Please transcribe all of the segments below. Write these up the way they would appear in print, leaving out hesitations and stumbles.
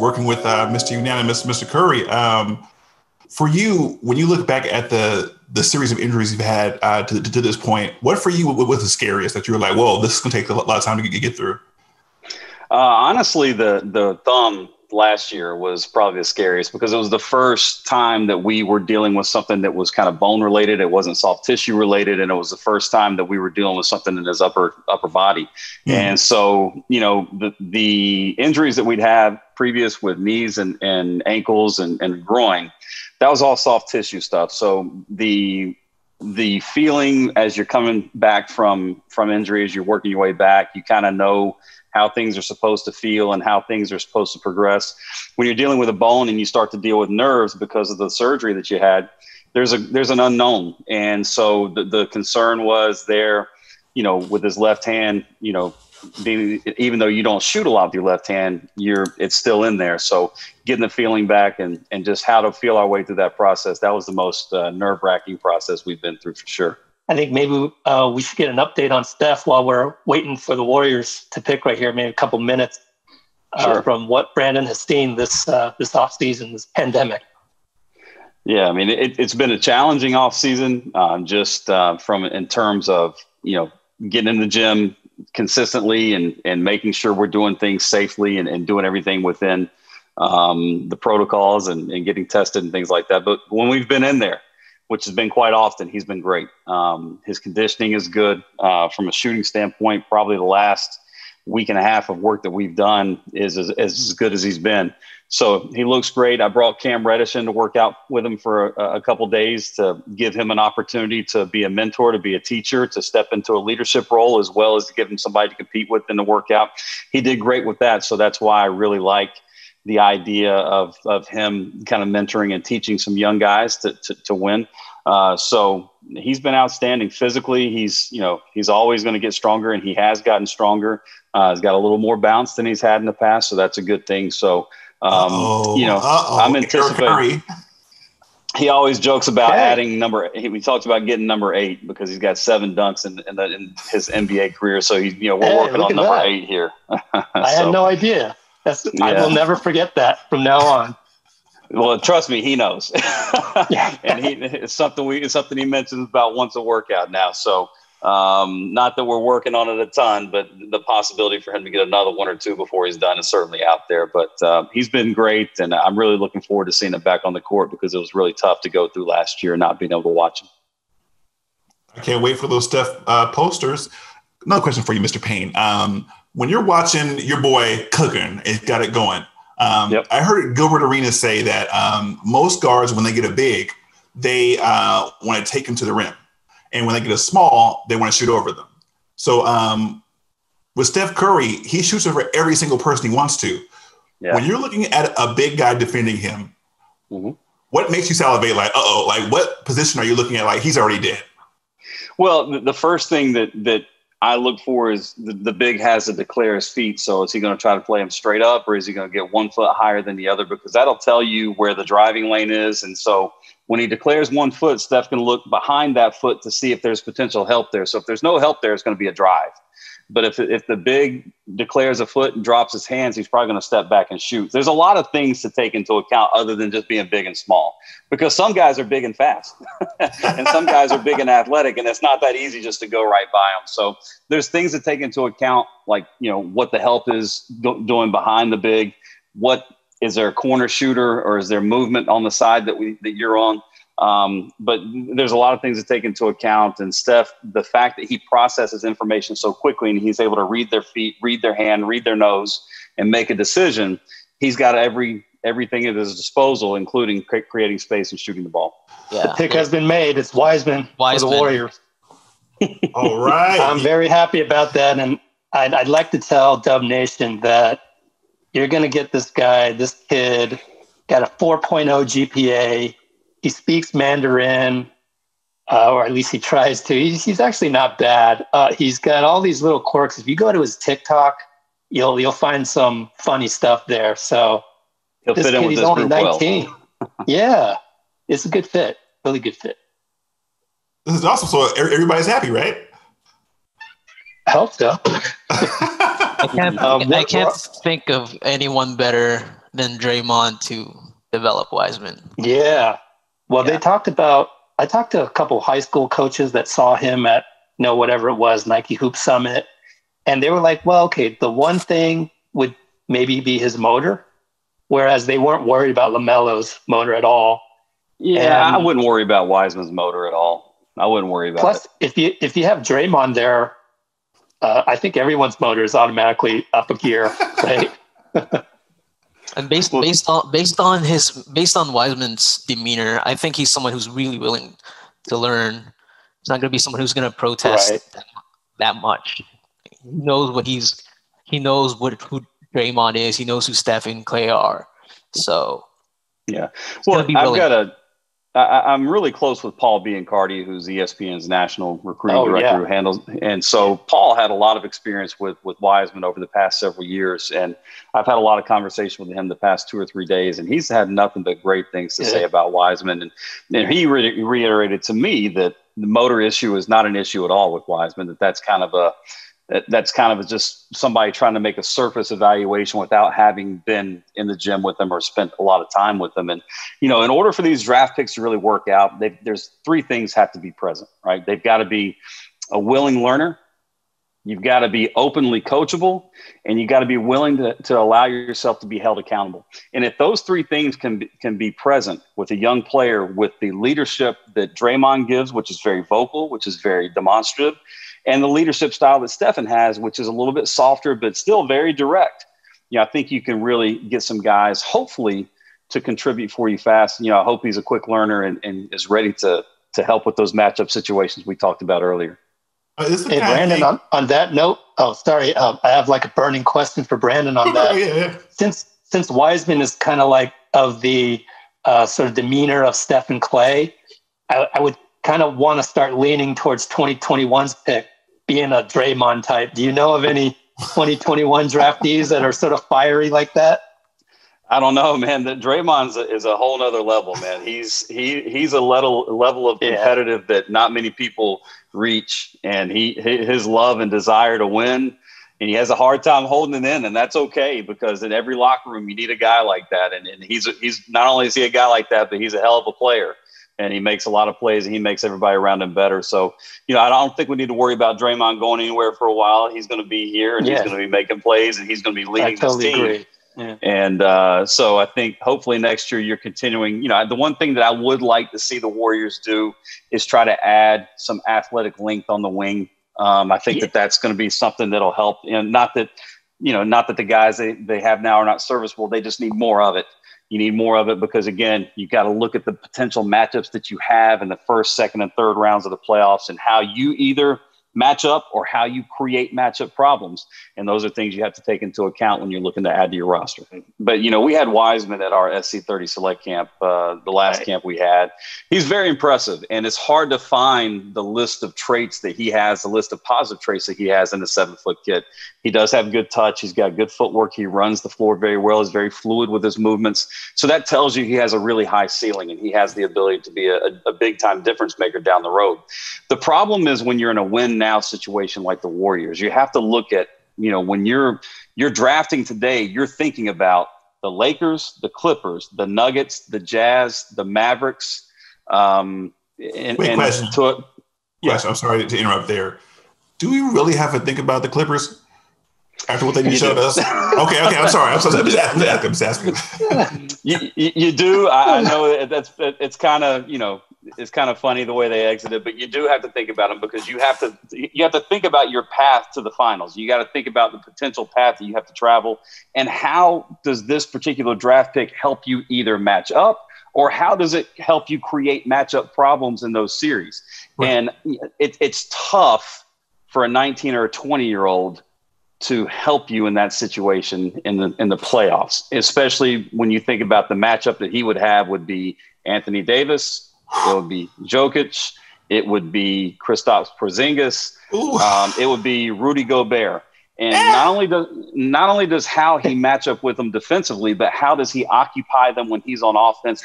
working with Mr. Unanimous, Mr. Curry. For you, when you look back at the series of injuries you've had to this point, what for you was the scariest that you were like, whoa, this is going to take a lot of time to get through? Honestly, the thumb last year was probably the scariest because it was the first time that we were dealing with something that was kind of bone related. It wasn't soft tissue related. And it was the first time that we were dealing with something in his upper body. Mm. And so, the injuries that we'd had previous with knees and ankles and groin, that was all soft tissue stuff. So the feeling as you're coming back from injury, as you're working your way back, you kind of know how things are supposed to feel and how things are supposed to progress. When you're dealing with a bone and you start to deal with nerves because of the surgery that you had, there's an unknown. And so the concern was there, with his left hand, even though you don't shoot a lot with your left hand, it's still in there. So getting the feeling back and just how to feel our way through that process, that was the most nerve-wracking process we've been through for sure. I think maybe we should get an update on Steph while we're waiting for the Warriors to pick right here, maybe a couple minutes from what Brandon has seen this offseason, this pandemic. Yeah, I mean, it's been a challenging offseason just in terms of, getting in the gym consistently and making sure we're doing things safely and doing everything within the protocols and getting tested and things like that. But when we've been in there, which has been quite often, he's been great. His conditioning is good from a shooting standpoint. Probably the last week and a half of work that we've done is as good as he's been. So he looks great. I brought Cam Reddish in to work out with him for a couple days to give him an opportunity to be a mentor, to be a teacher, to step into a leadership role, as well as to give him somebody to compete with in the workout. He did great with that. So that's why I really like the idea of him kind of mentoring and teaching some young guys to win. So he's been outstanding physically. He's always going to get stronger, and he has gotten stronger. He's got a little more bounce than he's had in the past. So that's a good thing. So, I'm anticipating. He always jokes about adding he talks about getting number 8 because he's got 7 dunks in his NBA career. So he's, we're working on number 8 here. I had no idea. I will never forget that from now on. Well, trust me, he knows. And it's something he mentions about once a workout now. So not that we're working on it a ton, but the possibility for him to get another 1 or 2 before he's done is certainly out there. But he's been great, and I'm really looking forward to seeing him back on the court because it was really tough to go through last year not being able to watch him. I can't wait for those Steph posters. Another question for you, Mr. Payne. When you're watching your boy cooking, it got it going. Yep. I heard Gilbert Arenas say that most guards, when they get a big, they want to take him to the rim. And when they get a small, they want to shoot over them. So with Steph Curry, he shoots over every single person he wants to. Yeah. When you're looking at a big guy defending him, what makes you salivate like, like what position are you looking at? Like he's already dead. Well, the first thing that I look for is the big has to declare his feet. So is he going to try to play him straight up, or is he going to get 1 foot higher than the other? Because that'll tell you where the driving lane is. And so when he declares 1 foot, Steph's going to look behind that foot to see if there's potential help there. So if there's no help there, it's going to be a drive. But if the big declares a foot and drops his hands, he's probably going to step back and shoot. There's a lot of things to take into account other than just being big and small, because some guys are big and fast and some guys are big and athletic, and it's not that easy just to go right by them. So there's things to take into account, like, what the help is doing behind the big. What is there a corner shooter, or is there movement on the side that you're on? But there's a lot of things to take into account. And Steph, the fact that he processes information so quickly and he's able to read their feet, read their hand, read their nose, and make a decision, he's got everything at his disposal, including creating space and shooting the ball. Yeah. The pick has been made. It's Wiseman for the Warriors. All right. I'm very happy about that. And I'd like to tell Dub Nation that you're going to get this guy, this kid, got a 4.0 GPA. He speaks Mandarin, or at least he tries to. He's actually not bad. He's got all these little quirks. If you go to his TikTok, you'll find some funny stuff there. So he'll fit in with this only 19. Well. Yeah, it's a good fit. Really good fit. This is awesome. So everybody's happy, right? I hope so. I can't think of anyone better than Draymond to develop Wiseman. Yeah. Well, I talked to a couple high school coaches that saw him at, whatever it was, Nike Hoop Summit. And they were like, well, okay, the one thing would maybe be his motor, whereas they weren't worried about LaMelo's motor at all. Yeah, I wouldn't worry about Wiseman's motor at all. I wouldn't worry about it. Plus, if you have Draymond there, I think everyone's motor is automatically up a gear, right? And based on Wiseman's demeanor, I think he's someone who's really willing to learn. He's not going to be someone who's going to protest that much. He knows who Draymond is. He knows who Steph and Klay are. So yeah. Well, I'm really close with Paul Biancardi, who's ESPN's national recruiting director who handles. And so Paul had a lot of experience with Wiseman over the past several years. And I've had a lot of conversation with him the past 2 or 3 days, and he's had nothing but great things to say about Wiseman. And he reiterated to me that the motor issue is not an issue at all with Wiseman, that's kind of just somebody trying to make a surface evaluation without having been in the gym with them or spent a lot of time with them. And, in order for these draft picks to really work out, there's 3 things have to be present, right? They've got to be a willing learner. You've got to be openly coachable, and you got to be willing to allow yourself to be held accountable. And if those 3 things can be present with a young player with the leadership that Draymond gives, which is very vocal, which is very demonstrative, and the leadership style that Stephen has, which is a little bit softer, but still very direct. I think you can really get some guys, hopefully, to contribute for you fast. I hope he's a quick learner and is ready to help with those matchup situations we talked about earlier. Hey, Brandon, on that note, sorry, I have like a burning question for Brandon on that. Yeah. Since Wiseman is kind of like of the sort of demeanor of Steph and Klay, I would kind of want to start leaning towards 2021's pick being a Draymond type. Do you know of any 2021 draftees that are sort of fiery like that? I don't know, man. That Draymond is a whole nother level, man. He's a level of competitive that not many people reach, and his love and desire to win, and he has a hard time holding it in, and that's okay, because in every locker room you need a guy like that, and he's not only is he a guy like that, but he's a hell of a player. And he makes a lot of plays, and he makes everybody around him better. So, I don't think we need to worry about Draymond going anywhere for a while. He's going to be here, and he's going to be making plays, and he's going to be leading this team. Agree. Yeah. And so I think hopefully next year you're continuing. The one thing that I would like to see the Warriors do is try to add some athletic length on the wing. I think that's going to be something that'll help. Not that the guys they have now are not serviceable. They just need more of it. You need more of it because, again, you've got to look at the potential matchups that you have in the first, second, and third rounds of the playoffs and how you either match up or how you create matchup problems. And those are things you have to take into account when you're looking to add to your roster. But, we had Wiseman at our SC30 Select camp, the last camp we had. He's very impressive, and it's hard to find the list of traits that he has, the list of positive traits that he has in the 7-foot kid. He does have good touch. He's got good footwork. He runs the floor very well. He's very fluid with his movements. So that tells you he has a really high ceiling, and he has the ability to be a big-time difference maker down the road. The problem is when you're in a win-now situation like the Warriors, you have to look at, when you're drafting today, you're thinking about the Lakers, the Clippers, the Nuggets, the Jazz, the Mavericks. Question. Yes, I'm sorry to interrupt there. Do we really have to think about the Clippers after what they just showed us? Okay. I'm sorry. I'm just asking. You do. I know it's kind of, it's kind of funny the way they exited, but you do have to think about them because you have to think about your path to the finals. You got to think about the potential path that you have to travel, and how does this particular draft pick help you either match up, or how does it help you create matchup problems in those series? Right. And it's tough for a 19 or a 20-year-old to help you in that situation in the playoffs, especially when you think about the matchup that he would have would be Anthony Davis. It would be Jokic. It would be Kristaps Porzingis. It would be Rudy Gobert. And not only does how he match up with them defensively, but how does he occupy them when he's on offense?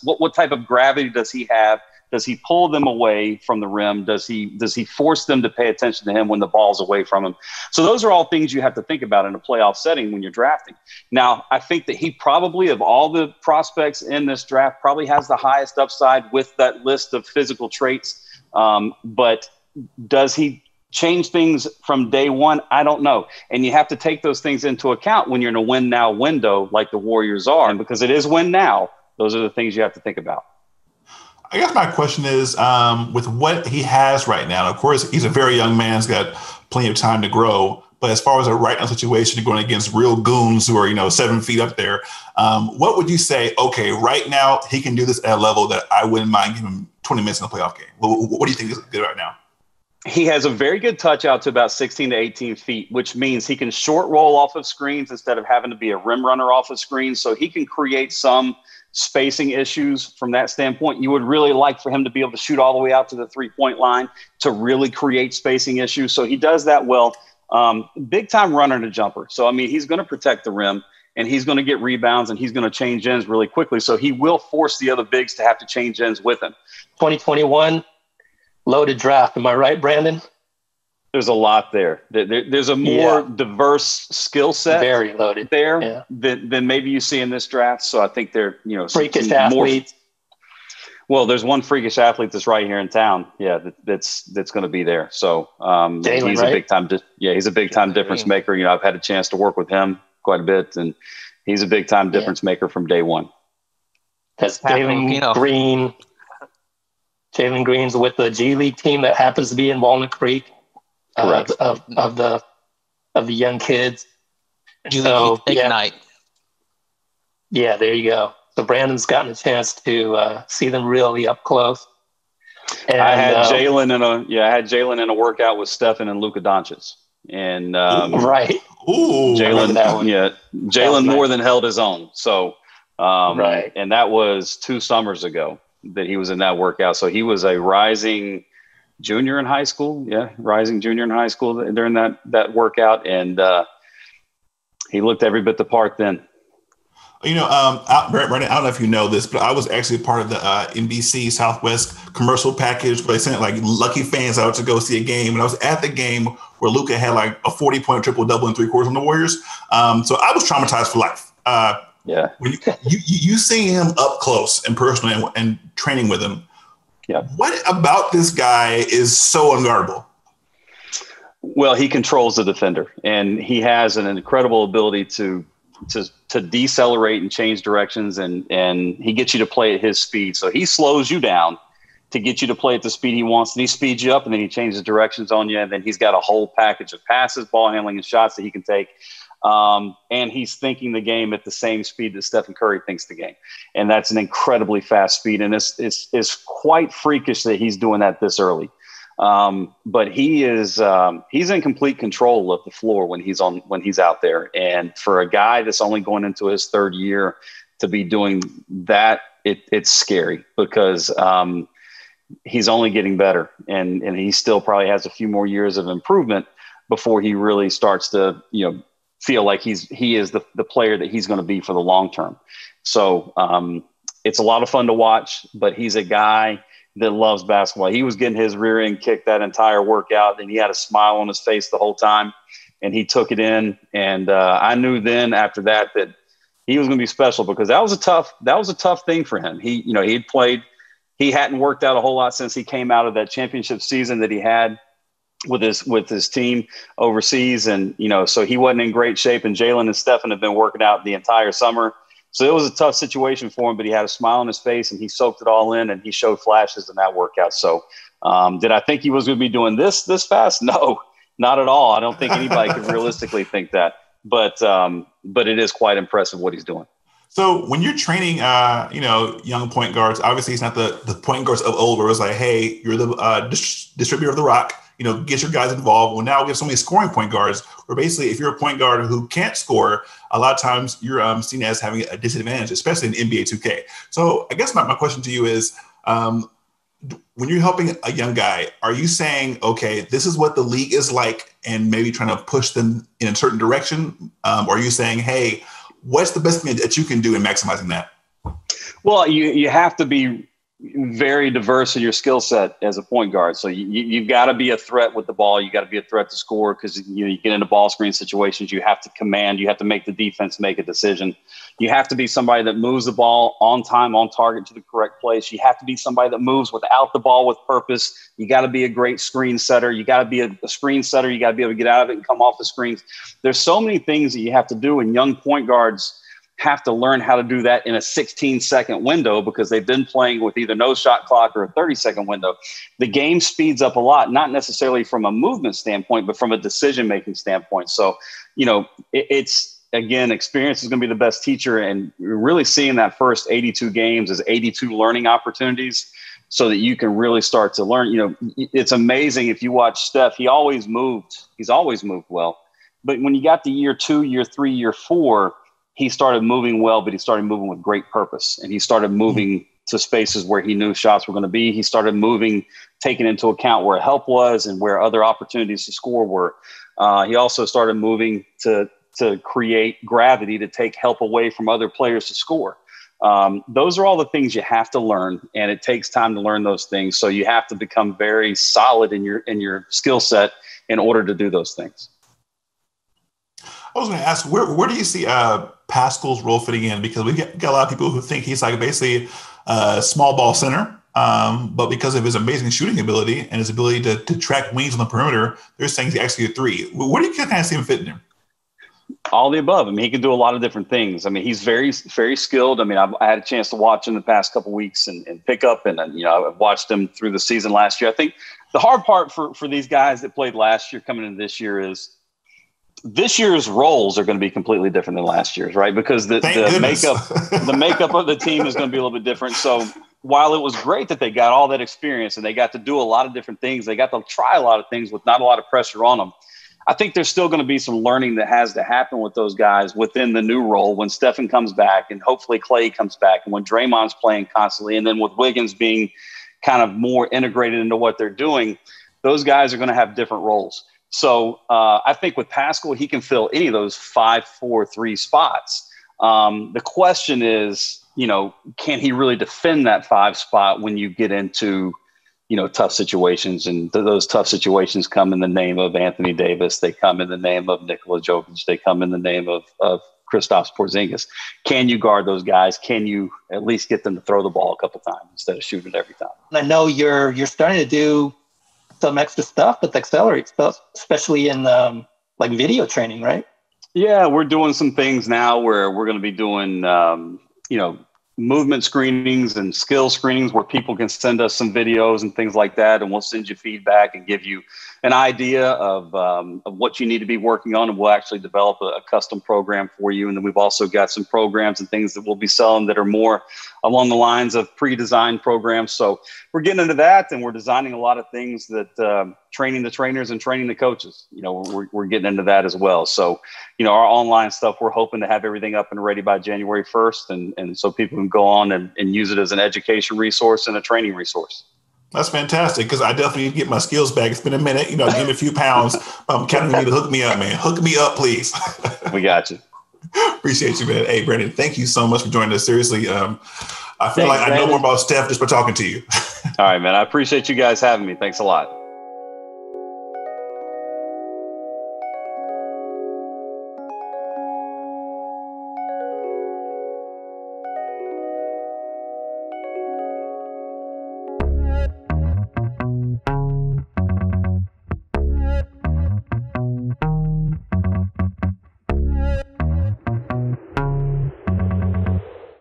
What type of gravity does he have Does he pull them away from the rim? Does he force them to pay attention to him when the ball's away from him? So those are all things you have to think about in a playoff setting when you're drafting. Now, I think that he probably, of all the prospects in this draft, probably has the highest upside with that list of physical traits. But does he change things from day one? I don't know. And you have to take those things into account when you're in a win now window like the Warriors are. And because it is win now, those are the things you have to think about. I guess my question is, with what he has right now, of course, he's a very young man. He's got plenty of time to grow. But as far as a right now situation going against real goons who are, 7 feet up there, what would you say, okay, right now he can do this at a level that I wouldn't mind giving him 20 minutes in a playoff game? What do you think is good right now? He has a very good touch out to about 16 to 18 feet, which means he can short roll off of screens instead of having to be a rim runner off of screens. So he can create some spacing issues from that standpoint. You would really like for him to be able to shoot all the way out to the 3-point line to really create spacing issues. So he does that well. Big time runner and a jumper. So, he's going to protect the rim and he's going to get rebounds and he's going to change ends really quickly. So he will force the other bigs to have to change ends with him. 2021 loaded draft. Am I right, Brandon? There's a lot there. There's a more diverse skill set, very loaded there than maybe you see in this draft. So I think they're, freakish athletes. Well, there's one freakish athlete that's right here in town. Yeah, that's going to be there. So Jalen, he's right? a big time. He's a big time difference maker. I've had a chance to work with him quite a bit, and he's a big time difference maker from day one. That's Jalen Green. Jalen Green's with the G League team that happens to be in Walnut Creek. Correct. Of the young kids. So Ignite. Yeah, there you go. So Brandon's gotten a chance to see them really up close. And, I had Jalen in a workout with Stephen and Luka Doncic, and right. Ooh, Jalen more than held his own. So right, and that was 2 summers ago that he was in that workout. So he was a rising junior in high school. Yeah, rising junior in high school during that workout, and he looked every bit the part then. Brandon, I don't know if you know this, but I was actually part of the NBC Southwest commercial package where they sent lucky fans out to go see a game. And I was at the game where Luka had a 40-point triple-double in 3 quarters on the Warriors. So I was traumatized for life. When you see him up close and personally and training with him, what about this guy is so unguardable? Well, he controls the defender, and he has an incredible ability to decelerate and change directions, and he gets you to play at his speed. So he slows you down to get you to play at the speed he wants, and he speeds you up, and then he changes directions on you, and then he's got a whole package of passes, ball handling, and shots that he can take. And he's thinking the game at the same speed that Steph Curry thinks the game. And that's an incredibly fast speed, and it's quite freakish that he's doing that this early. But he's in complete control of the floor when he's out there. And for a guy that's only going into his 3rd year to be doing that, it's scary because he's only getting better, and he still probably has a few more years of improvement before he really starts to feel like he is the player that he's going to be for the long term. So it's a lot of fun to watch, but he's a guy that loves basketball. He was getting his rear end kicked that entire workout, and he had a smile on his face the whole time, and he took it in. And I knew then after that he was going to be special because that was a tough thing for him. He hadn't worked out a whole lot since he came out of that championship season that he had with his team overseas. And, so he wasn't in great shape, and Jalen and Stephen have been working out the entire summer. So it was a tough situation for him, but he had a smile on his face and he soaked it all in, and he showed flashes in that workout. So did I think he was going to be doing this fast? No, not at all. I don't think anybody could realistically think that, but it is quite impressive what he's doing. So when you're training, young point guards, obviously it's not the point guards of old where it's like, hey, you're the distributor of the rock, get your guys involved. Well, now we have so many scoring point guards where basically if you're a point guard who can't score, a lot of times you're seen as having a disadvantage, especially in NBA 2K. So I guess my question to you is, when you're helping a young guy, are you saying, okay, this is what the league is like and maybe trying to push them in a certain direction? Or are you saying, hey, what's the best thing that you can do in maximizing that? Well, you have to be very diverse in your skill set as a point guard. So you've got to be a threat with the ball. You got to be a threat to score because you get into ball screen situations. You have to command. You have to make the defense make a decision. You have to be somebody that moves the ball on time, on target to the correct place. You have to be somebody that moves without the ball with purpose. You got to be a great screen setter. You got to be a screen setter. You got to be able to get out of it and come off the screens. There's so many things that you have to do, and young point guards have to learn how to do that in a 16-second window because they've been playing with either no shot clock or a 30-second window. The game speeds up a lot, not necessarily from a movement standpoint, but from a decision-making standpoint. So, it's, again, experience is going to be the best teacher, and really seeing that first 82 games as 82 learning opportunities so that you can really start to learn. It's amazing if you watch Steph, he's always moved well. But when you got to year 2, year 3, year 4, he started moving well, but he started moving with great purpose. And he started moving to spaces where he knew shots were going to be. He started moving, taking into account where help was and where other opportunities to score were. He also started moving to create gravity to take help away from other players to score. Those are all the things you have to learn, and it takes time to learn those things. So you have to become very solid in your skill set in order to do those things. I was going to ask, where do you see Paschall's role fitting in? Because we got a lot of people who think he's like basically a small ball center, but because of his amazing shooting ability and his ability to track wings on the perimeter, they're saying he's actually a 3. Where do you kind of see him fitting in? All the above. I mean, he can do a lot of different things. I mean, he's very, very skilled. I mean, I had a chance to watch him the past couple of weeks and pick up, and I've watched him through the season last year. I think the hard part for these guys that played last year coming into this year is this year's roles are going to be completely different than last year's, right? Because the makeup of the team is going to be a little bit different. So while it was great that they got all that experience and they got to do a lot of different things, they got to try a lot of things with not a lot of pressure on them. I think there's still going to be some learning that has to happen with those guys within the new role when Stephen comes back and hopefully Klay comes back and when Draymond's playing constantly, and then with Wiggins being kind of more integrated into what they're doing, those guys are going to have different roles. So I think with Paschall, he can fill any of those 5, 4, 3 spots. The question is, can he really defend that 5 spot when you get into, tough situations? And those tough situations come in the name of Anthony Davis. They come in the name of Nikola Jokic. They come in the name of Kristaps Porzingis. Can you guard those guys? Can you at least get them to throw the ball a couple times instead of shooting it every time? I know you're starting to do some extra stuff with Accelerate stuff, especially in like video training, right? Yeah, we're doing some things now where we're going to be doing, movement screenings and skill screenings where people can send us some videos and things like that. And we'll send you feedback and give you an idea of what you need to be working on. And we'll actually develop a custom program for you. And then we've also got some programs and things that we'll be selling that are more along the lines of pre-designed programs. So we're getting into that, and we're designing a lot of things that training the trainers and training the coaches, we're getting into that as well. So, our online stuff, we're hoping to have everything up and ready by January 1st. And so people can go on and use it as an education resource and a training resource. That's fantastic, because I definitely need to get my skills back. It's been a minute, gain a few pounds. I'm counting on you to hook me up, man. Hook me up, please. We got you. Appreciate you, man. Hey, Brandon, thank you so much for joining us. Seriously, I feel like I know more about Steph just by talking to you. All right, man. I appreciate you guys having me. Thanks a lot.